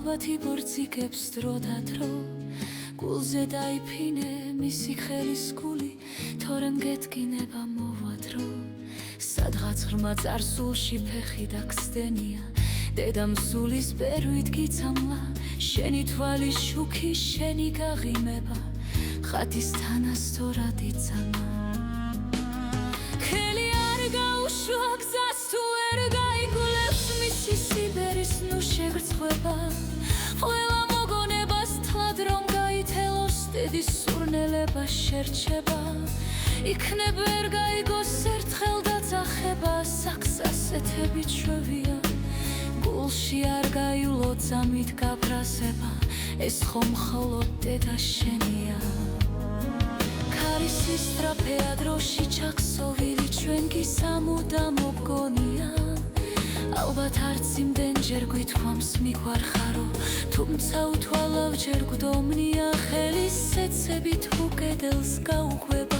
ალბათ იბორძიგებს დრო და დრო გულზე დაიფინე მისი ხელის გული თორემ გეთკინება მოვა დრო სადღაც ღრმა წარსულში ფეხი დაგსდენია დედამ სულის ბერვით გიცამლა შენი თვალი შუქი შენი გაღიმება ხათის თანასწორად იცამა ხელი არ გაუშვა გზას თუ ვერ გაიგულებს მისი სიბერის ნუ შეგრცხვება ყველა მოგონებას თლად რომ გაითელოს დედის სურნელება შერჩება იქნებ ვერ გაიგოს ერთხელ დაწახება საქს ასეთებით შვევია გულში არ გაივლო ძამით გაბრაზება ეს ხომ მხოლოდ დედა შენია ქარისი სწრაფეა დროში ჩაქსოვილი ჩვენ კი სამუდამო გონია ალბათ არც იმდენჯერ გვითქვამს მიგვარხარო თუმცა უთვალავ ჯერ გვდომნია ხელის სეცებით უკედელს გაუყვება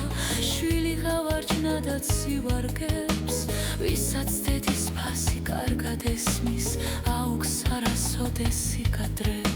შვილი გავარჯნა და ცივარგებს ვისაც დედის ფასი კარგად ესმის აუგს არასოდეს იკადრებს